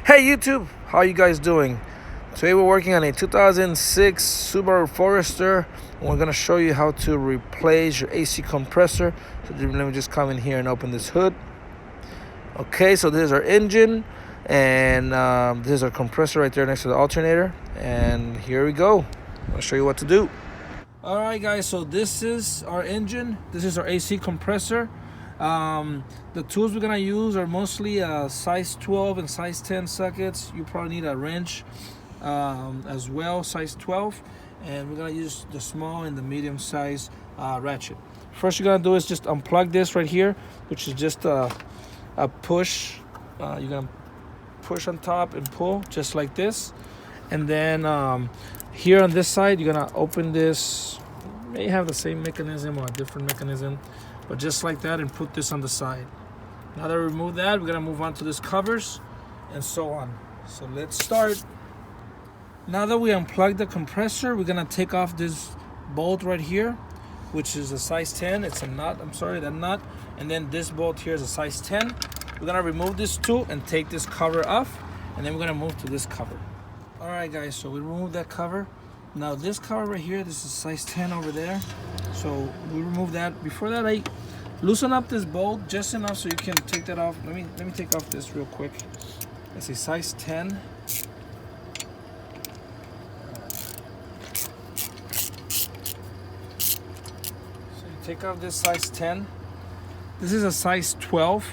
Hey YouTube, how you guys doing? Today we're working on a 2006 Subaru Forester. And we're going to show you how to replace your AC compressor. So let me just come in here and open this hood. Okay, so this is our engine, and this is our compressor right there next to the alternator. And here we go. I'll show you what to do. Alright guys, so this is our engine. This is our AC compressor. The tools we're gonna use are mostly size 12 and size 10 sockets. You probably need a wrench as well, size 12, and we're gonna use the small and the medium size ratchet. First you're gonna do is just unplug this right here, which is just a push. You're gonna push on top and pull just like this, and then here on this side you're gonna open this. May have the same mechanism or a different mechanism, but just like that, and put this on the side. Now that we remove that, we're gonna move on to this covers and so on. So let's start. Now that we unplugged the compressor, we're gonna take off this bolt right here, which is a size 10. It's a nut, I'm sorry, that nut. And then this bolt here is a size 10. We're gonna remove this too and take this cover off, and then we're gonna move to this cover. All right guys, so we removed that cover. Now this cover right here, this is size 10 over there. So we remove that. Before that, I loosen up this bolt just enough so you can take that off. Let me take off this real quick. It's a size 10. So you take off this size 10. This is a size 12.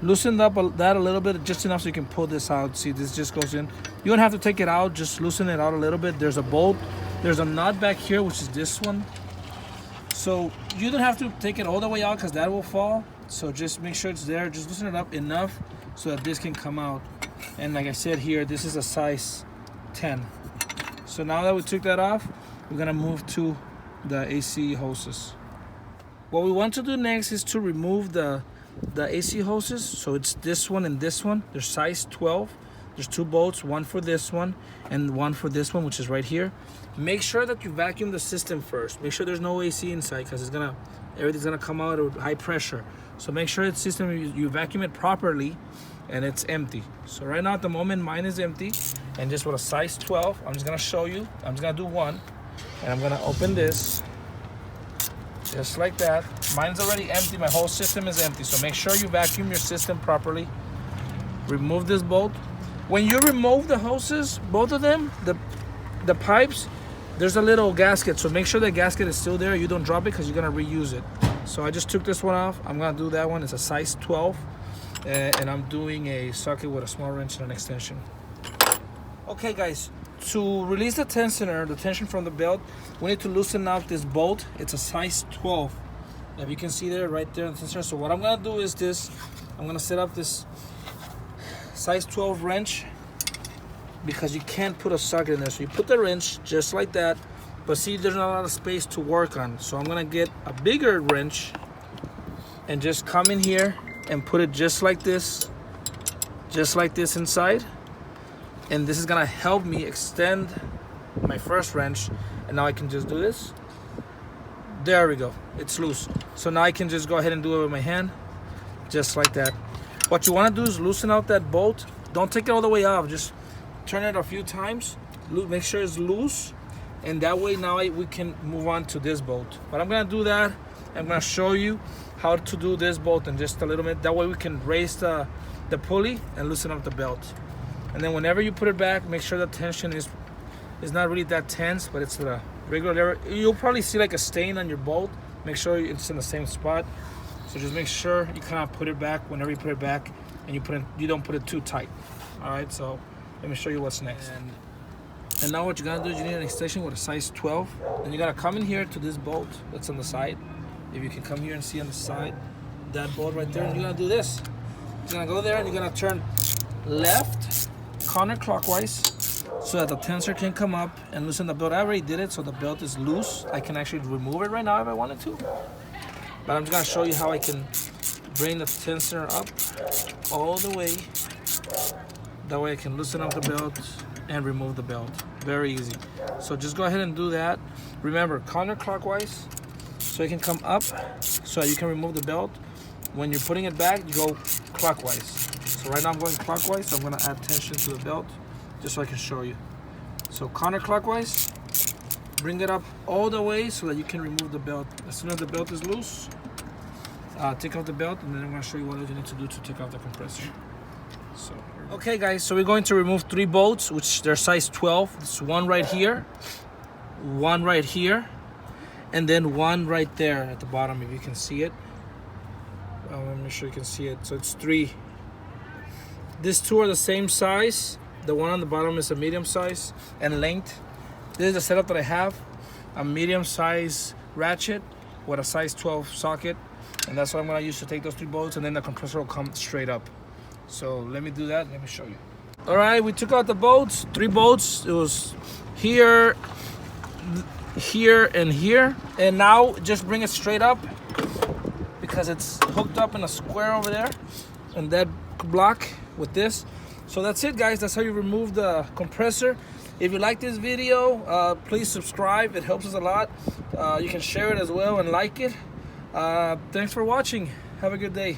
Loosen up that a little bit, just enough so you can pull this out. See, this just goes in. You don't have to take it out, just loosen it out a little bit. There's a bolt. There's a nut back here, which is this one. So you don't have to take it all the way out because that will fall. So just make sure it's there. Just loosen it up enough so that this can come out. And like I said here, this is a size 10. So now that we took that off, we're gonna move to the AC hoses. What we want to do next is to remove the AC hoses. So it's this one and this one. They're size 12. There's two bolts, one for this one and one for this one, which is right here. Make sure that you vacuum the system first. Make sure there's no AC inside, because everything's gonna come out at high pressure. So make sure the system, you vacuum it properly and it's empty. So right now at the moment mine is empty, and just with a size 12, I'm just gonna show you. I'm just gonna do one, and I'm gonna open this just like that. Mine's already empty. My whole system is empty. So make sure you vacuum your system properly. Remove this bolt. When you remove the hoses, both of them, the pipes, there's a little gasket. So make sure the gasket is still there. You don't drop it because you're gonna reuse it. So I just took this one off. I'm gonna do that one. It's a size 12, and I'm doing a socket with a small wrench and an extension. Okay guys, to release the tension from the belt, we need to loosen up this bolt. It's a size 12. If you can see there, right there in the tensioner. So what I'm gonna do is this. I'm gonna set up this size 12 wrench, because you can't put a socket in there. So you put the wrench just like that, but see, there's not a lot of space to work on. So I'm gonna get a bigger wrench and just come in here and put it just like this inside. And this is gonna help me extend my first wrench. And now I can just do this. There we go, it's loose. So now I can just go ahead and do it with my hand, just like that. What you want to do is loosen out that bolt. Don't take it all the way off. Just turn it a few times. Make sure it's loose. And that way now we can move on to this bolt. But I'm going to do that. I'm going to show you how to do this bolt in just a little bit. That way we can raise the pulley and loosen up the belt. And then whenever you put it back, make sure the tension is not really that tense, but it's the regular level. You'll probably see like a stain on your bolt. Make sure it's in the same spot. So just make sure you kind of put it back whenever you put it back, and you don't put it too tight. All right, so let me show you what's next. And now what you're gonna do is you need an extension with a size 12, and you gotta come in here to this bolt that's on the side. If you can come here and see on the side, that bolt right there, and you're gonna do this. You're gonna go there and you're gonna turn left counterclockwise so that the tensor can come up and loosen the belt. I already did it, so the belt is loose. I can actually remove it right now if I wanted to. But I'm just gonna show you how I can bring the tensor up all the way. That way I can loosen up the belt and remove the belt. Very easy. So just go ahead and do that. Remember, counterclockwise, so it can come up, so you can remove the belt. When you're putting it back, you go counterclockwise. So right now I'm going clockwise, so I'm gonna add tension to the belt just so I can show you. So counterclockwise, bring it up all the way so that you can remove the belt. As soon as the belt is loose, take off the belt, and then I'm gonna show you what you need to do to take off the compressor. So, okay guys, so we're going to remove 3 bolts, which they're size 12. It's one right here, one right here, and then one right there at the bottom, if you can see it. Let me make sure you can see it. So it's 3. These 2 are the same size. The one on the bottom is a medium size and length. This is the setup that I have. A medium size ratchet with a size 12 socket. And that's what I'm gonna use to take those 3 bolts, and then the compressor will come straight up. So let me do that, let me show you. All right, we took out the bolts, 3 bolts. It was here, here, and here. And now just bring it straight up because it's hooked up in a square over there and that block with this. So that's it guys, that's how you remove the compressor. If you like this video, please subscribe, it helps us a lot. You can share it as well and like it. Thanks for watching, have a good day.